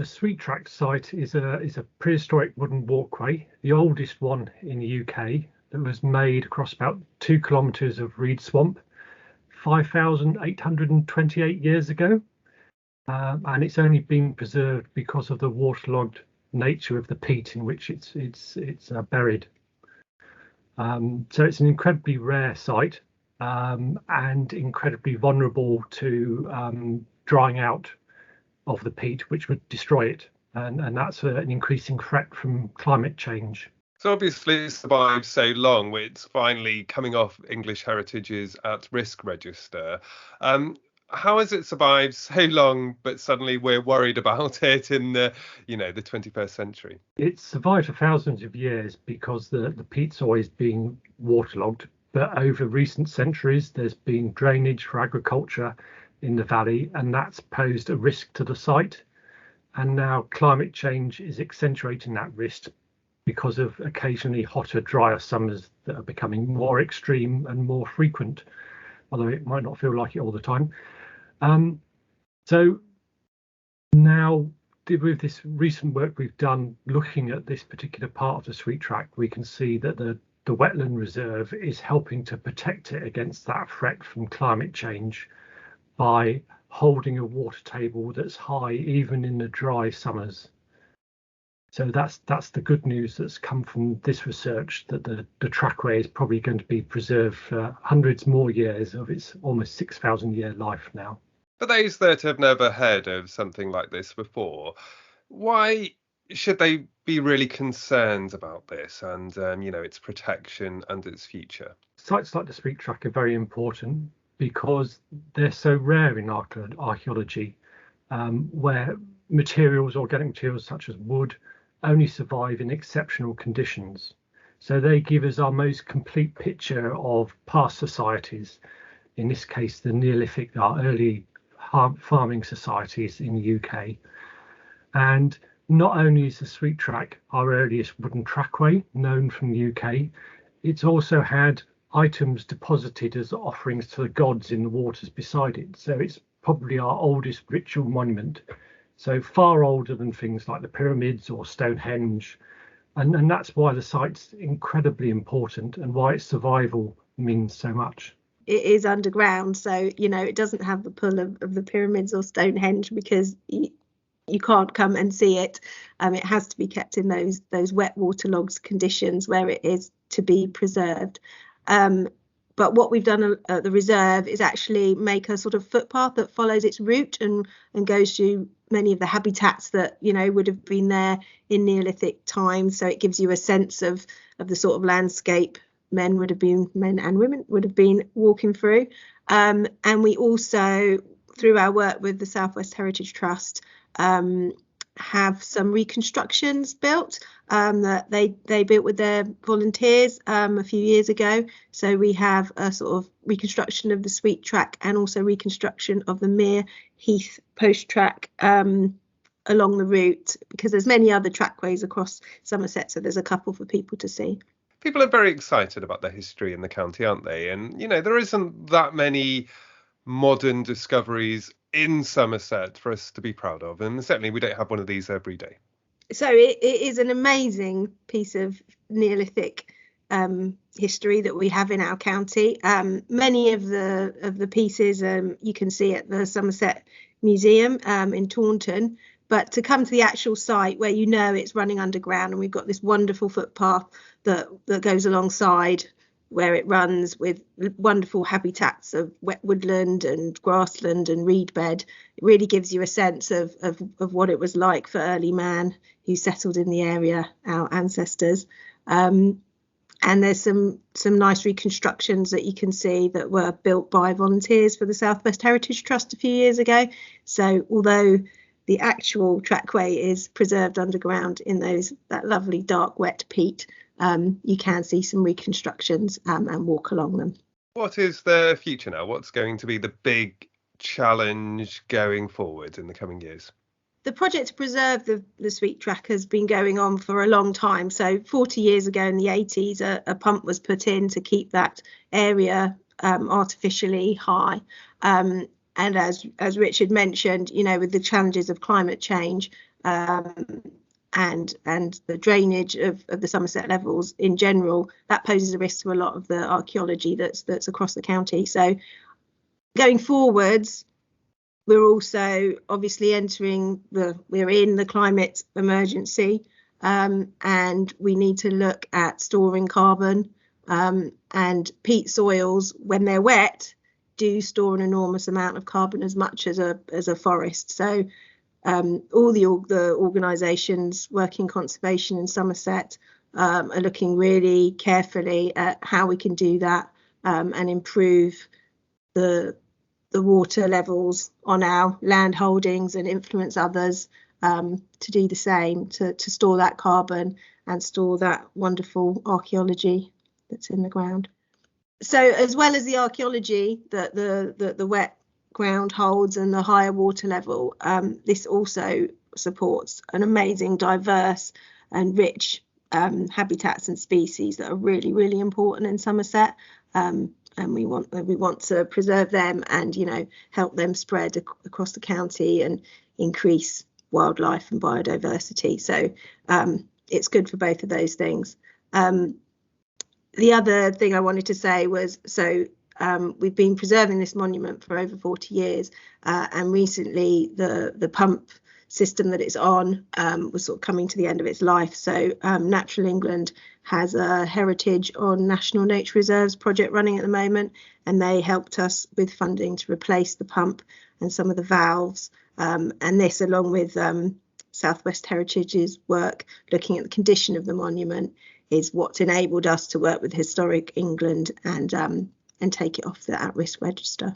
the Sweet Track site is a prehistoric wooden walkway, the oldest one in the UK, that was made across about 2 kilometres of reed swamp 5,828 years ago. And it's only been preserved because of the waterlogged nature of the peat in which it's buried. So it's an incredibly rare site, and incredibly vulnerable to drying out of the peat, which would destroy it. And that's an increasing threat from climate change. So obviously it survived so long, it's finally coming off English Heritage's at-risk register. How has it survived so long, but suddenly we're worried about it in the 21st century? It's survived for thousands of years because the peat's always been waterlogged. But over recent centuries, there's been drainage for agriculture in the valley, and that's posed a risk to the site. And now climate change is accentuating that risk because of occasionally hotter, drier summers that are becoming more extreme and more frequent, although it might not feel like it all the time. So now, with this recent work we've done looking at this particular part of the Sweet Track, we can see that the wetland reserve is helping to protect it against that threat from climate change by holding a water table that's high even in the dry summers. So that's the good news that's come from this research, that the trackway is probably going to be preserved for hundreds more years of its almost 6,000-year life now. For those that have never heard of something like this before, why should they be really concerned about this and its protection and its future? Sites like the Sweet Track are very important because they're so rare in archaeology, where organic materials such as wood, only survive in exceptional conditions. So they give us our most complete picture of past societies, in this case the Neolithic, our early farming societies in the UK. And not only is the Sweet Track our earliest wooden trackway known from the UK, it's also had items deposited as offerings to the gods in the waters beside it. So it's probably our oldest ritual monument. So far older than things like the pyramids or Stonehenge. And that's why the site's incredibly important and why its survival means so much. It is underground, so, it doesn't have the pull of the pyramids or Stonehenge because you can't come and see it. It has to be kept in those wet waterlogged conditions where it is to be preserved. But what we've done at the reserve is actually make a sort of footpath that follows its route and goes through many of the habitats that, would have been there in Neolithic times. So it gives you a sense of the sort of landscape men and women would have been walking through. And we also, through our work with the South West Heritage Trust, have some reconstructions built that they built with their volunteers a few years ago. So we have a sort of reconstruction of the Sweet Track and also reconstruction of the Heath post track along the route, because there's many other trackways across Somerset, so there's a couple for people to see. People are very excited about the history in the county, aren't they? And there isn't that many modern discoveries in Somerset for us to be proud of, and certainly we don't have one of these every day. So it is an amazing piece of Neolithic history that we have in our county. Many of the pieces you can see at the Somerset Museum in Taunton, but to come to the actual site where it's running underground, and we've got this wonderful footpath that goes alongside where it runs with wonderful habitats of wet woodland and grassland and reed bed. It really gives you a sense of what it was like for early man who settled in the area, our ancestors. And there's some nice reconstructions that you can see that were built by volunteers for the South West Heritage Trust a few years ago. So although the actual trackway is preserved underground in that lovely dark wet peat, you can see some reconstructions and walk along them. What is the future now? What's going to be the big challenge going forward in the coming years? The project to preserve the Sweet Track has been going on for a long time. So 40 years ago in the 80s, a pump was put in to keep that area artificially high. And as Richard mentioned, with the challenges of climate change, and the drainage of the Somerset Levels in general, that poses a risk to a lot of the archaeology that's across the county. So going forwards, we're also obviously we're in the climate emergency, and we need to look at storing carbon, and peat soils, when they're wet, do store an enormous amount of carbon, as much as a forest. So all the organisations working conservation in Somerset are looking really carefully at how we can do that, and improve the water levels on our land holdings and influence others to do the same, to store that carbon and store that wonderful archaeology that's in the ground. So as well as the archaeology that the wet ground holds and the higher water level, this also supports an amazing, diverse and rich habitats and species that are really, really important in Somerset, and we want to preserve them and, you know, help them spread across the county and increase wildlife and biodiversity. So it's good for both of those things. The other thing I wanted to say was, we've been preserving this monument for over 40 years, and recently the pump system that it's on was sort of coming to the end of its life. So Natural England has a Heritage on National Nature Reserves project running at the moment, and they helped us with funding to replace the pump and some of the valves, and this, along with Southwest Heritage's work looking at the condition of the monument, is what's enabled us to work with Historic England and take it off the at-risk register.